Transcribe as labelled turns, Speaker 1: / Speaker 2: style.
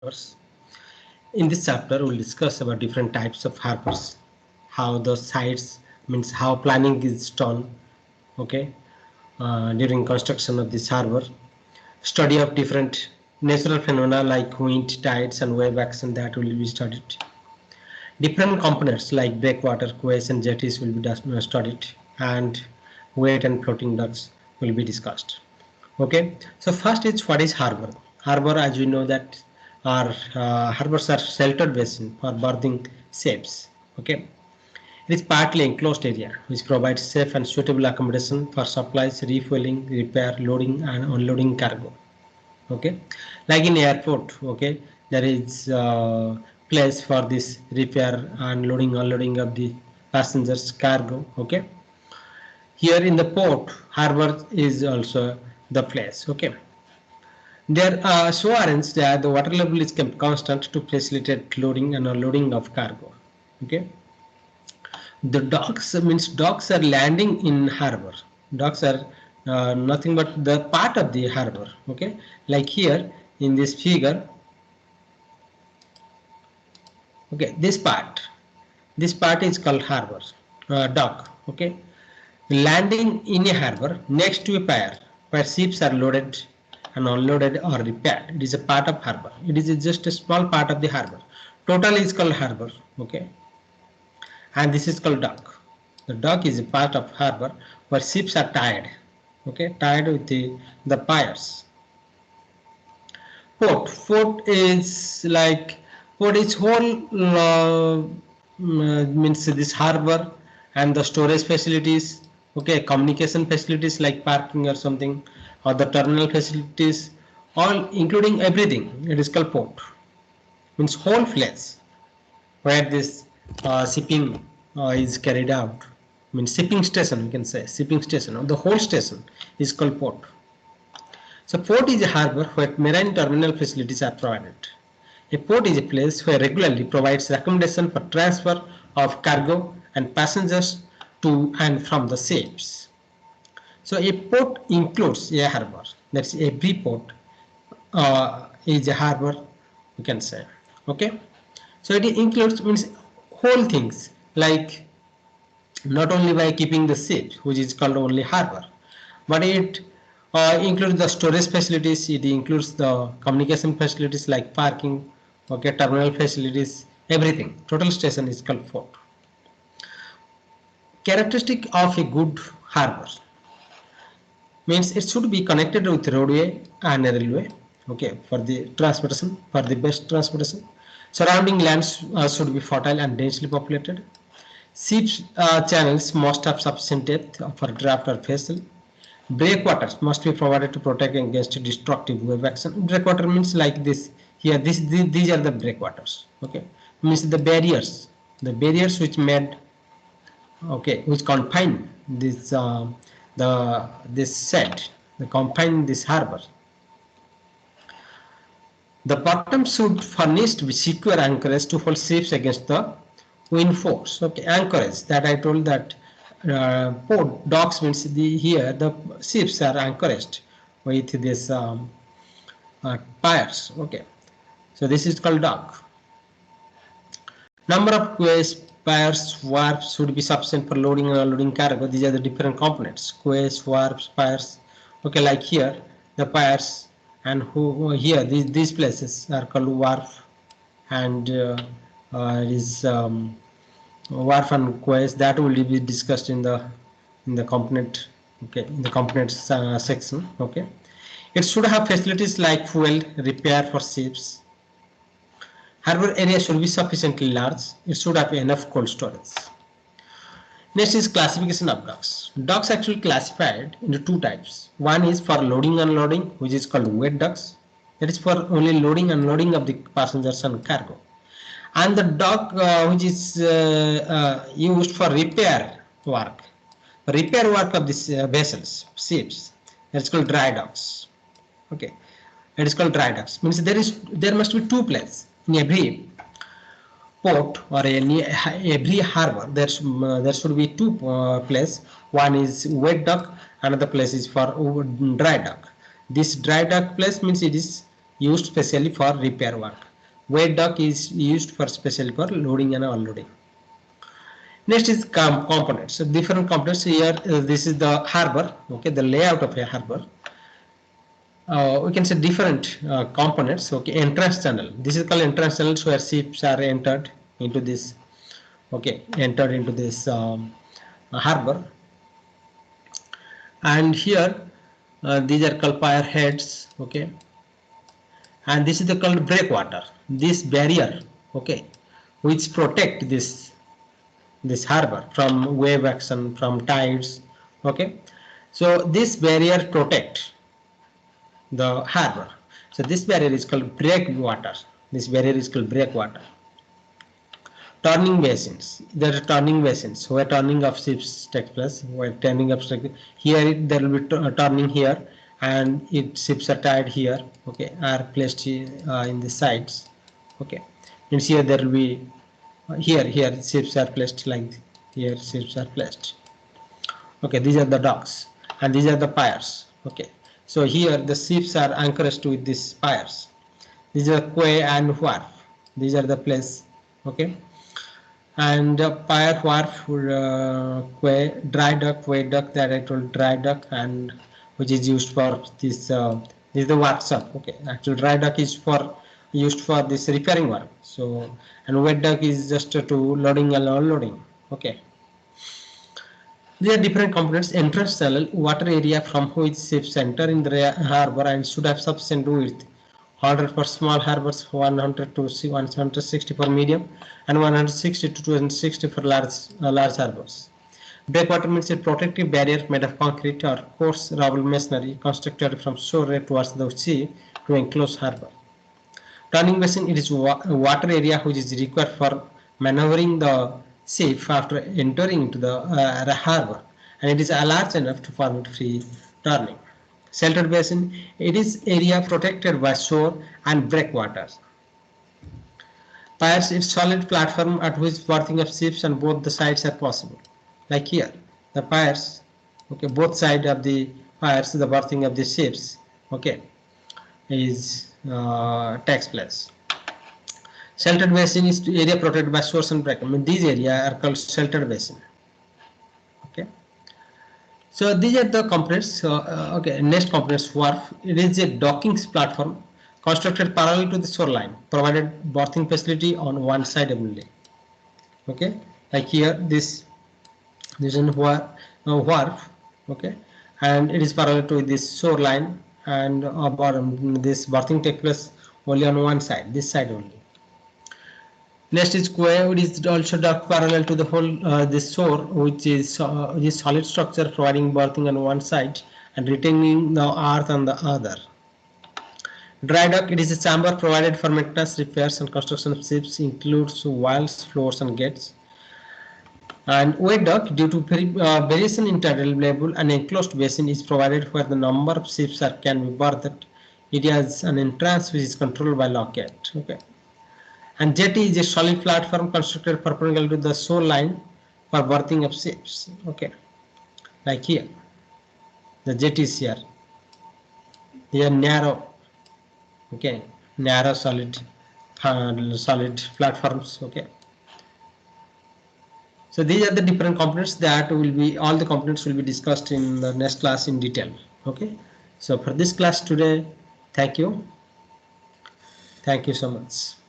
Speaker 1: harbors. In this chapter, we'll discuss about different types of harbors, how the sites means how planning is done, okay, during construction of this harbor, study of different natural phenomena like wind, tides, and wave action that will be studied. Different components like breakwater, quays, and jetties will be studied, and weight and floating docks will be discussed. Okay, so first is what is harbor. Harbor, as we know that our harbors are sheltered basin for berthing ships. Okay, it is partly enclosed area which provides safe and suitable accommodation for supplies, refueling, repair, loading and unloading cargo. Okay, like in airport, okay, there is place for this repair and loading unloading of the passengers cargo. Okay, here in the port, harbor is also the place. Okay, there are so arranged that the water level is kept constant to facilitate loading and unloading of cargo. Okay, the docks means docks are landing in harbor. Docks are nothing but the part of the harbor. Okay, like here in this figure. Okay, this part is called harbor, dock. Okay, landing in a harbor next to a pier where ships are loaded and unloaded or repaired. It is a part of harbor. It is just a small part of the harbor. Total is called harbor. Okay, and this is called dock. The dock is a part of harbor where ships are tied. Okay, tied with the piers. Port is like port is whole means this harbor and the storage facilities. Okay, communication facilities like parking or something, or the terminal facilities, all including everything. It is called port. Means whole place where this shipping is carried out. Means shipping station, we can say shipping station, or the whole station is called port. So port is a harbor where marine terminal facilities are provided. A port is a place where regularly provides accommodation for transfer of cargo and passengers to and from the ships. So a port includes a harbor. That's every port is a harbor, you can say. Okay. So it includes means whole things like not only by keeping the ship, which is called only harbor, but it includes the storage facilities. It includes the communication facilities like parking, okay, terminal facilities, everything. Total station is called port. Characteristic of a good harbor means it should be connected with roadway and a railway. Okay, for the transportation, for the best transportation. Surrounding lands should be fertile and densely populated. Ships channels must have sufficient depth for draft or vessel. Breakwaters must be provided to protect against destructive wave action. Breakwater means like this. Here, these are the breakwaters. Okay, means the barriers which made, okay, which confine this this set, the confine this harbor. The bottom should furnish with secure anchorage to hold ships against the wind force. Okay, anchorage that I told that port docks means here the ships are anchored with this piers. Okay, so this is called dock. Number of quays, piers, wharfs should be sufficient for loading and unloading cargo. These are the different components: quays, wharfs, piers. Okay, like here the piers, and here these places are called wharf, and is wharf and quays that will be discussed in the component. Okay, in the component section. Okay, it should have facilities like fuel, repair for ships. Harbor area should be sufficiently large. It should have enough cold storage. Next is classification of docks. Docks actually classified into two types. One is for loading and unloading, which is called wet docks. That is for only loading and unloading of the passengers and cargo. And the dock which is used for repair work of these vessels, ships. That's called dry docks. Okay, it is called dry docks. Means there must be two places in every port or every harbor. There should be two places. One is wet dock, another place is for dry dock. This dry dock place means it is used specially for repair work. Weight dock is used for specially for loading and unloading. Next is components. So different components here. This is the harbor. Okay, the layout of a harbor. We can say different components. Okay, entrance channel. This is called entrance channels where ships are entered into this. Okay, entered into this harbor. And here these are called pier heads. Okay, and this is the called breakwater. This barrier. Okay, which protect this harbor from wave action, from tides. Okay, so this barrier protect the harbor. So this barrier is called breakwater. This barrier is called breakwater. Turning basins. There are turning basins where turning of ships takes place. Where turning of here there will be turning here, and ships are tied here. Okay, are placed in the sides. Okay, and here there will be here ships are placed like here ships are placed. Okay, these are the docks and these are the piers. Okay, so here the ships are anchored with these piers. These are quay and wharf. These are the place. Okay, and pier, wharf, quay, dry dock, quay dock, that I told dry dock, and which is used for this. This is the workshop. Okay, actual dry dock is for used for this repairing work. So, and wet dock is just to loading and unloading. Okay. There are different components. Entrance channel, water area from which ships enter in the harbor and should have sufficient width. 100 for small harbors, 100 to 160 for medium, and 160 to 260 for large harbors. Breakwater means a protective barrier made of concrete or coarse rubble masonry constructed from shore towards the sea to enclose harbor. Turning basin, it is water area which is required for maneuvering the ship after entering into the harbor, and it is large enough to permit free turning. Sheltered basin, it is area protected by shore and breakwaters. Piers, it's solid platform at which berthing of ships on both the sides are possible. Like here, the piers, okay, both sides of the piers, the berthing of the ships, okay, is takes place. Sheltered basin is area protected by shores and break. I mean, these areas are called sheltered basin. Okay. So these are the components. Okay, next components wharf. It is a docking platform constructed parallel to the shoreline, provided berthing facility on one side only. Okay, like here this is a wharf. Okay, and it is parallel to this shoreline, and this berthing takes place only on one side, this side only. Next is quay, which is also docked parallel to the whole this shore, which is solid structure providing berthing on one side and retaining the earth on the other. Dry dock, it is a chamber provided for maintenance, repairs, and construction of ships, includes walls, floors, and gates. And wet dock, due to variation in tidal level, an enclosed basin is provided where the number of ships can be berthed. It has an entrance which is controlled by lockgate. Okay. And jetty is a solid platform constructed perpendicular to the shoreline for berthing of ships. Okay, like here, the jetty is here. They are narrow. Okay, narrow solid platforms. Okay. So these are the different components that will be, all the components will be discussed in the next class in detail. Okay. So for this class today, thank you. Thank you so much.